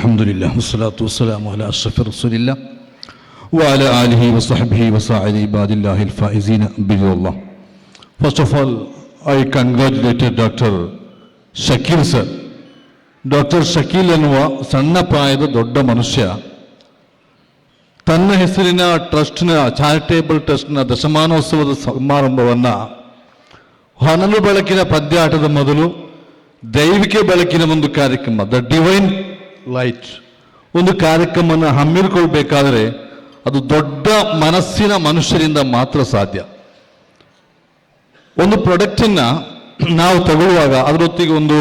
Alhamdulillah, wassalatu wassalamu ala ashrafir rasulillah wa ala alihi wa sahbihi wa sa'iri ibadillahi al-faizina bi'idhnillah. First of all, I congratulated Dr. Shakil sir. Dr. Shakil ಎನ್ನುವ ಸಣ್ಣ ಪ್ರಾಯದ ದೊಡ್ಡ ಮನುಷ್ಯ ತನ್ನ ಹೆಸರಿನ ಟ್ರಸ್ಟ್ನ charitable ಟ್ರಸ್ಟ್ನ ದಶಮಾನೋತ್ಸವದ ಸಮಾರಂಭವನ್ನು ಹೊನಲು ಬೆಳಕಿನ ಪದ್ಯಾಟದ ಮೊದಲು ದೈವಿಕ ಬೆಳಕಿನ ಒಂದು ಕಾರ್ಯಕ್ರಮ ದ ಡಿವೈನ್ ಲೈಟ್ ಒಂದು ಕಾರ್ಯಕ್ರಮವನ್ನು ಹಮ್ಮಿಕೊಳ್ಳಬೇಕಾದರೆ ಅದು ದೊಡ್ಡ ಮನಸ್ಸಿನ ಮನುಷ್ಯರಿಂದ ಮಾತ್ರ ಸಾಧ್ಯ. ಒಂದು ಪ್ರಾಡಕ್ಟನ್ನು ನಾವು ತಗೊಳ್ಳುವಾಗ ಅದರೊತ್ತಿಗೆ ಒಂದು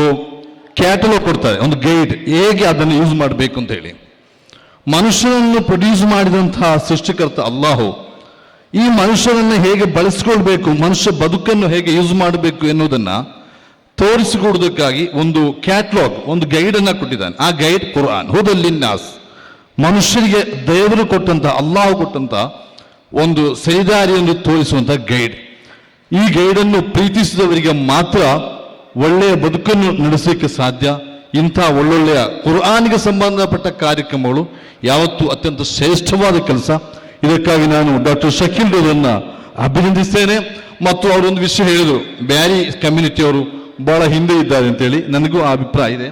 ಕ್ಯಾಟಲಾಗ್ ಕೊಡ್ತಾರೆ, ಒಂದು ಗೈಡ್, ಹೇಗೆ ಅದನ್ನು ಯೂಸ್ ಮಾಡಬೇಕು ಅಂತ ಹೇಳಿ. ಮನುಷ್ಯನನ್ನು ಪ್ರೊಡ್ಯೂಸ್ ಮಾಡಿದಂತಹ ಸೃಷ್ಟಿಕರ್ತ ಅಲ್ಲಾಹು ಈ ಮನುಷ್ಯನನ್ನು ಹೇಗೆ ಬಳಸಿಕೊಳ್ಬೇಕು, ಮನುಷ್ಯ ಬದುಕನ್ನು ಹೇಗೆ ಯೂಸ್ ಮಾಡಬೇಕು ಎನ್ನುವುದನ್ನು ತೋರಿಸಿಕೊಡುವುದಕ್ಕಾಗಿ ಒಂದು ಕ್ಯಾಟಲಾಗ್, ಒಂದು ಗೈಡನ್ನು ಕೊಟ್ಟಿದ್ದಾನೆ. ಆ ಗೈಡ್ ಕುರ್ಆನ್, ಹುದಲ್ಲಿನ್ನಾಸ್, ಮನುಷ್ಯರಿಗೆ ದೇವರು ಕೊಟ್ಟಂತ, ಅಲ್ಲಾಹು ಕೊಟ್ಟಂತ ಒಂದು ಸರಿದಾರಿಯನ್ನು ತೋರಿಸುವಂಥ ಗೈಡ್. ಈ ಗೈಡನ್ನು ಪ್ರೀತಿಸಿದವರಿಗೆ ಮಾತ್ರ ಒಳ್ಳೆಯ ಬದುಕನ್ನು ನಡೆಸಲಿಕ್ಕೆ ಸಾಧ್ಯ. ಇಂಥ ಒಳ್ಳೊಳ್ಳೆಯ ಕುರ್ಆನ್ಗೆ ಸಂಬಂಧಪಟ್ಟ ಕಾರ್ಯಕ್ರಮಗಳು ಯಾವತ್ತೂ ಅತ್ಯಂತ ಶ್ರೇಷ್ಠವಾದ ಕೆಲಸ. ಇದಕ್ಕಾಗಿ ನಾನು ಡಾಕ್ಟರ್ ಶಕೀಲ್ ಅವರನ್ನು ಅಭಿನಂದಿಸ್ತೇನೆ. ಮತ್ತು ಅವರೊಂದು ವಿಷಯ ಹೇಳಿದರು, ಬ್ಯಾರಿ ಕಮ್ಯುನಿಟಿಯವರು ಬಹಳ ಹಿಂದೆ ಇದ್ದಾರೆ ಅಂತೇಳಿ. ನನಗೂ ಆ ಅಭಿಪ್ರಾಯ ಇದೆ.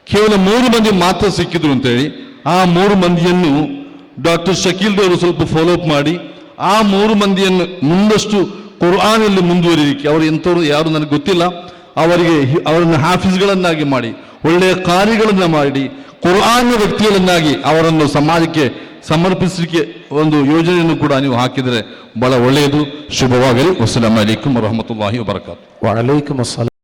ಕೇವಲ 3 ಮಂದಿ ಮಾತ್ರ ಸಿಕ್ಕಿದ್ರು ಅಂತೇಳಿ. ಆ 3 ಮಂದಿಯನ್ನು ಡಾಕ್ಟರ್ ಶಕೀಲ್ ಅವರು ಸ್ವಲ್ಪ ಫಾಲೋ ಅಪ್ ಮಾಡಿ ಆ 3 ಮಂದಿಯನ್ನು ಮುಂದಷ್ಟು ಕುರ್ಆನಲ್ಲಿ ಮುಂದುವರಿಲಿಕ್ಕೆ, ಅವರು ಎಂಥವ್ರು ಯಾರು ನನಗೆ ಗೊತ್ತಿಲ್ಲ, ಅವರನ್ನು ಹಾಫಿಜ್ಗಳನ್ನಾಗಿ ಮಾಡಿ, ಒಳ್ಳೆಯ ಕಾರ್ಯಗಳನ್ನು ಮಾಡಿ, ಕುರ್ಆನ್ ವ್ಯಕ್ತಿಗಳನ್ನಾಗಿ ಅವರನ್ನು ಸಮಾಜಕ್ಕೆ ಸಮರ್ಪಿಸಲಿಕ್ಕೆ ಒಂದು ಯೋಜನೆಯನ್ನು ಕೂಡ ನೀವು ಹಾಕಿದರೆ ಬಹಳ ಒಳ್ಳೆಯದು. ಶುಭವಾಗಲಿ. ಅಸ್ಸಲಾಮು ಅಲೈಕುಂ ವರಹಮತುಲ್ಲಾಹಿ ವಬರಕಾತು. ವಅಲೈಕುಂ ಅಸ್ಸಲಾಂ.